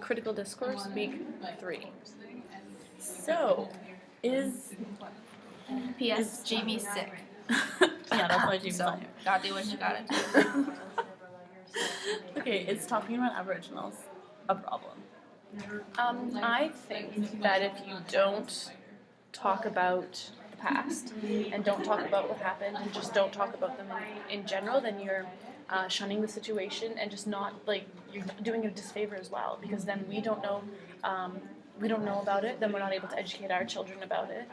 Critical Discourse, week 3. So, is P.S. JB's sick. Yeah, that's why James So, not here. gotta do what you gotta do. Okay, is talking about Aboriginals a problem? I think that if you don't talk about the past and don't talk about what happened and just don't talk about them in general, then you're shunning the situation and just not, like, you're doing it a disfavor as well, because then we don't know about it, then we're not able to educate our children about it,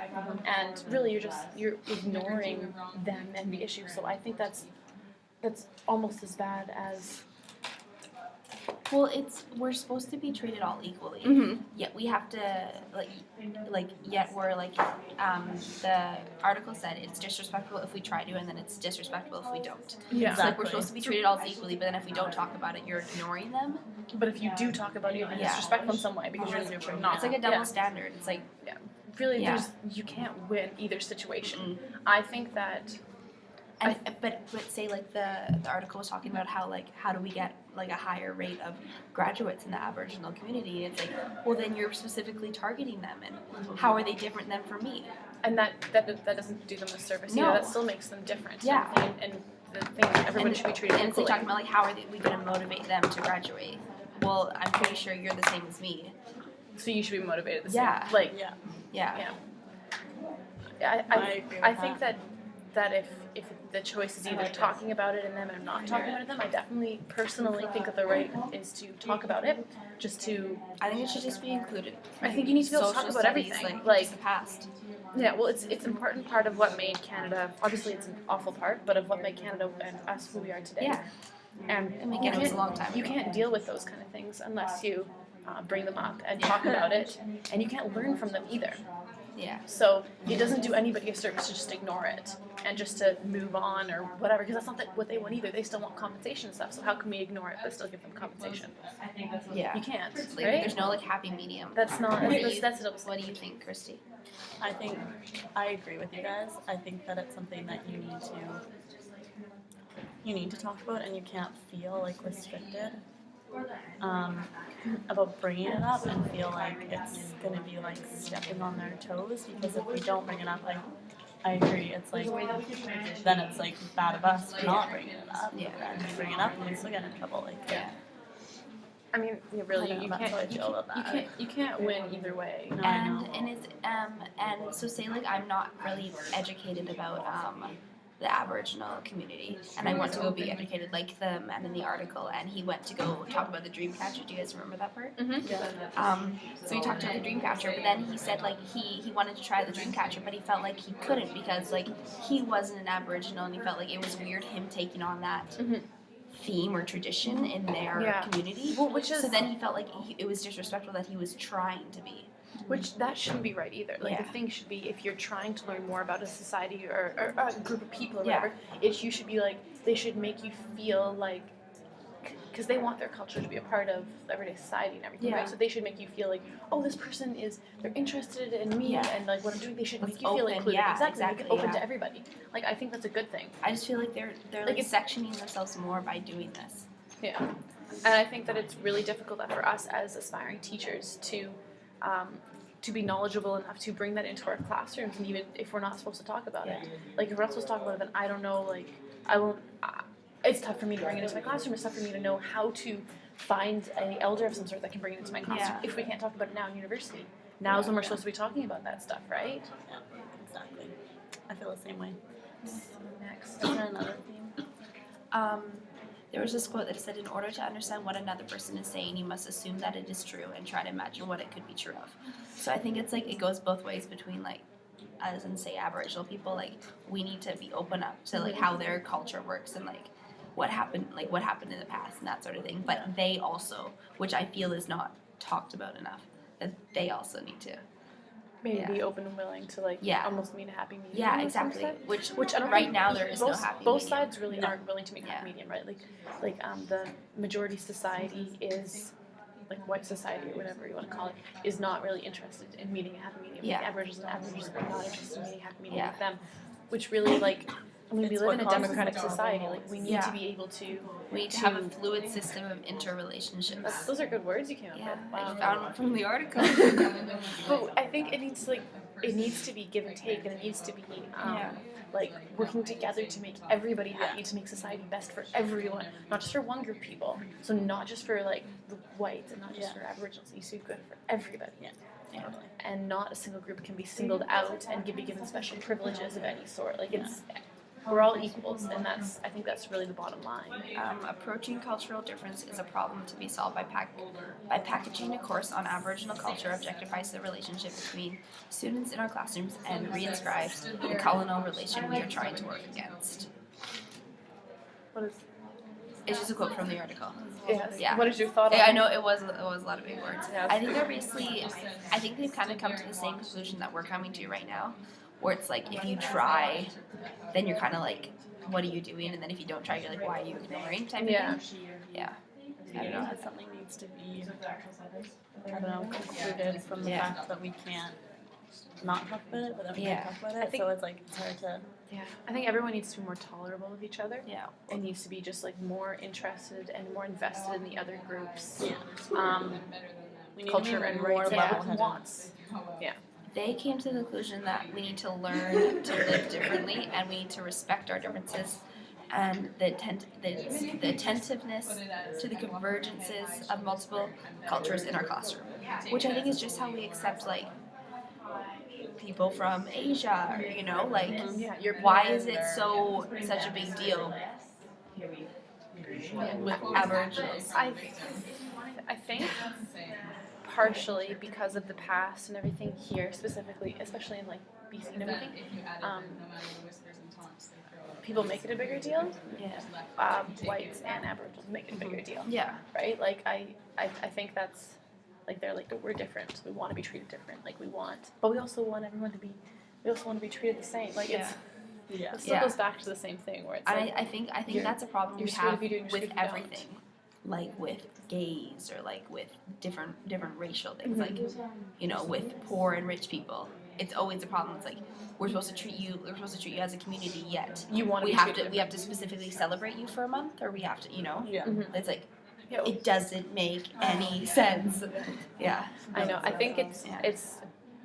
and really you're ignoring them and the issue. So I think that's almost as bad as Well, we're supposed to be treated all equally. Yet we have to yet we're the article said it's disrespectful if we try to, and then it's disrespectful if we don't. Yeah. It's like we're supposed to be treated all equally, but then if we don't talk about it, you're ignoring them. But if you do talk about it, you're being disrespectful in some way because you're not. It's like a double standard. It's like really, you can't win either situation. I think that. But say like the article was talking about how do we get like a higher rate of graduates in the Aboriginal community? It's like, well, then you're specifically targeting them, and how are they different than for me? And that doesn't do them a service No. either. That still makes them different. Yeah. And the thing is, everyone should be treated and equally. And talking about like how are we going to motivate them to graduate? Well, I'm pretty sure you're the same as me. So you should be motivated the Yeah. same. Like Yeah. I think that if the choice is either talking about it in them or not talking about it in them, I definitely personally think that the right is to talk about it. I think it should just be included. I think you need to be able to talk about everything. Like just the past. Yeah, well, it's an important part of what made Canada. Obviously, it's an awful part, but of what made Canada and us who we are today. Yeah. And it was a long time you ago. can't deal with those kind of things unless you bring them up and talk about it, and you can't learn from them either. Yeah. So it doesn't do anybody a service to just ignore it and just to move on or whatever, because that's not what they want either. They still want compensation and stuff. So how can we ignore it but still give them compensation? Yeah. You can't, Like, right? There's no like happy medium. That's not. What What do you think, Christy? I agree with you guys. I think that it's something that you need to talk about, and you can't feel like restricted about bringing it up and feel like it's gonna be like stepping on their toes, because if we don't bring it up, I agree, it's like then it's like bad of us for not bringing it up. Yeah. And we bring it up and we still get in trouble. I mean, really, you that's how I feel about that. You can't win either way. No, And it's and so say like I'm not really educated about the Aboriginal community, and I want to go be educated like the man in the article, and he went to go talk about the Dreamcatcher. Do you guys remember that part? So he talked about the Dreamcatcher, but then he said like he wanted to try the Dreamcatcher, but he felt like he couldn't because like he wasn't an Aboriginal, and he felt like it was weird him taking on that theme or tradition in their community. Well, so then he felt like it was disrespectful that he was trying to be. Which that shouldn't be right either. Like the thing should be, if you're trying to learn more about a society or a group of people or whatever, you should be like, they should make you feel like, because they want their culture to be a part of everyday society and everything, right? So they should make you feel like, oh, this person they're interested in me and like what I'm doing. They should make you feel included. Exactly. Make it open to everybody. Like I think that's a good thing. I just feel like they're like sectioning themselves more by doing this. Yeah, and I think that it's really difficult for us as aspiring teachers to be knowledgeable enough to bring that into our classrooms, and even if we're not supposed to talk about it. Like if we're not supposed to talk about it, then I don't know, like I won't, it's tough for me to bring it into my classroom. It's tough for me to know how to find an elder of some sort that can bring it into my classroom if we can't talk about it now in university. Now is when we're supposed to be talking about that stuff, right? Yeah, exactly. I feel the same way. Next. Is there another theme? There was this quote that said, in order to understand what another person is saying, you must assume that it is true and try to imagine what it could be true of. So I think it's like, it goes both ways between like, as in say Aboriginal people, like we need to be open up to like how their culture works and like what happened in the past and that sort of thing. But they also, which I feel is not talked about enough, that they also need to Maybe be open and willing to like almost meet a happy medium. Yeah, exactly. Which I don't right think now there is no happy medium. Both sides really aren't willing to make a happy medium, right? Like the majority society is like white society or whatever you want to call it is not really interested in meeting a happy medium. Yeah. Like Aboriginals are not interested in meeting a happy medium with them, which really like I mean, we It's live what in a causes democratic the problem. society. Like, we need Yeah. to be able to. We need to have a fluid system of interrelationships. Those are good words you came up Yeah, with. I Wow. found one from the article. But I think it needs to it needs to be give and take, and it needs to be Yeah. like working together to make everybody happy, to make society best for everyone, not just for one group of people. So not just for like the whites and not just for Aboriginals. It needs to be good for everybody. Yeah. And not a single group can be singled out and be given special privileges of any sort. Like it's we're all equals, and I think that's really the bottom line. Approaching cultural difference is a problem to be solved by packaging a course on Aboriginal culture objectifies the relationship between students in our classrooms and reinscribes the colonial relation we are trying to work against. What is? It's just a quote from the article. Yes. Yeah. What is your thought on I it? know it was a lot of big words. Yeah. I think I think they've kind of come to the same conclusion that we're coming to right now, where it's like if you try, then you're kind of like, what are you doing? And then if you don't try, you're like, why are you ignoring? Type of Yeah. thing. Yeah. I don't know that something needs to be, I don't know, concluded from the fact that we can't not talk about it, but then we can't talk about it. think- So it's like it's hard to. Yeah. I think everyone needs to be more tolerable with each other. Yeah. It needs to be just like more interested and more invested in the other groups. Yeah. We need Culture to be and more rights level-headed. and wants. They came to the conclusion that we need to learn to live differently, and we need to respect our differences, and the attentiveness to the convergences of multiple cultures in our classroom, which I think is just how we accept like people from Asia, or, you know, like Yeah. why is it such a big deal with Aboriginals? I think partially because of the past and everything here, specifically, especially in like BC and everything, people make it a bigger deal. Yeah. Whites and Aboriginals make it a bigger deal, Yeah. right? Like I think that's like they're like we're different. We want to be treated different. Like we want, but we also want everyone to be. We also want to be treated the same. Like Yeah. Yeah. it still goes back to the same thing where it's And like I think you're- that's a problem you're we screwed have if you do and you're with screwed if you don't. everything, like with gays or like with different racial things, Mhm. like you know, with poor and rich people. It's always a problem. It's like we're supposed to treat you as a community, yet you want we be have treated to specifically celebrate you for a month, or we have to, you know, Yeah. Mhm. it's like Yeah, it doesn't make any sense. Yeah. I know. I think Yeah.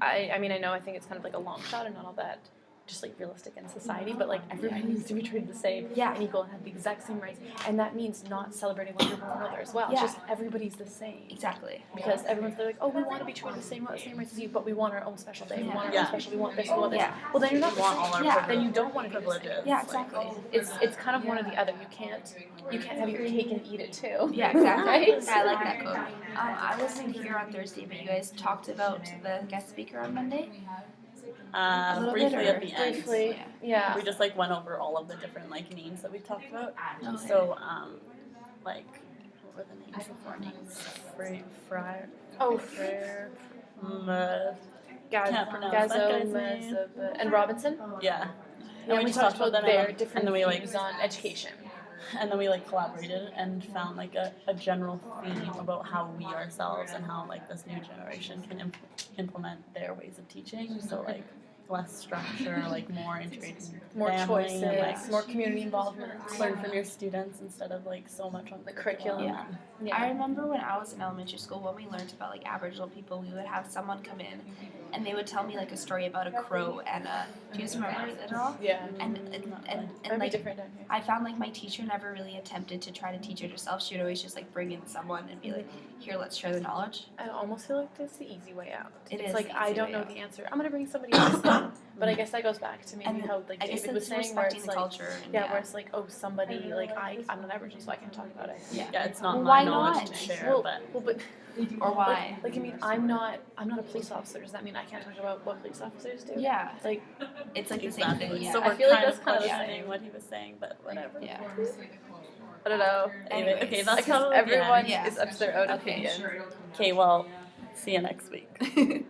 I mean, I think it's kind of like a long shot and not all that just like realistic in society, but like everybody needs to be treated the same Yeah. and equal and have the exact same rights. And that means not celebrating one group over another as well. Yeah. Just everybody's the same. Exactly. Because everyone's like, oh, we want to be treated the same rights as you, but we want our own special day. We want our Yeah. own special. We want this. We want this. Yeah. Well, then you're not We want all our Yeah. Then you don't want to be the same. privileges. Yeah, exactly. It's kind of one or the other. You can't have your cake and eat it too. Yeah, exactly. Right? I like that quote. I wasn't here on Thursday, but you guys talked about the guest speaker on Monday. A little bit, Briefly or at the end. Briefly, yeah. We just like went over all of the different like names that we talked about. Okay. So like what were the names? The four names? Fryer. Oh, Frere. Gaz- Can't pronounce that guy's Gazo, name. and Robinson. Yeah. Yeah, we just talked about them, their and different then we like views on education. and then we like collaborated and found like a general theme about how we ourselves and how like this new generation can implement their ways of teaching. So like less structure, like more integrating More family, choices, and, like, more community involvement. learn from your students instead of like so much on The curriculum. Yeah. Yeah. I remember when I was in elementary school, when we learned about like Aboriginal people, we would have someone come in, and they would tell me like a story about a crow and a. Do you guys remember it at all? Yeah. And That'd be like different down here. I found like my teacher never really attempted to try to teach it herself. She would always just like bring in someone and be like, "Here, let's share the knowledge." I almost feel like that's the easy way out. It It's is like the I easy don't way know out. the answer. I'm gonna bring somebody else in. But I guess that goes back to maybe And how like I guess David was that's saying, where respecting it's the like culture. And yeah, where it's like oh somebody like I'm not Aboriginal, so I can't talk about it. Yeah, it's not Well, my why knowledge not? to share, Well, but but Or why? like I mean I'm not a police officer. Does that mean I can't talk about what police officers do? Yeah, Like it's like the same exactly. thing. Yeah. So I we're feel like kind that's of kind of the questioning same. what he was saying, but whatever. Yeah. I don't know. Anyway, okay, Anyways. that's Because how everyone Yeah. is up to their own Okay. opinion. Okay, well, see you next week.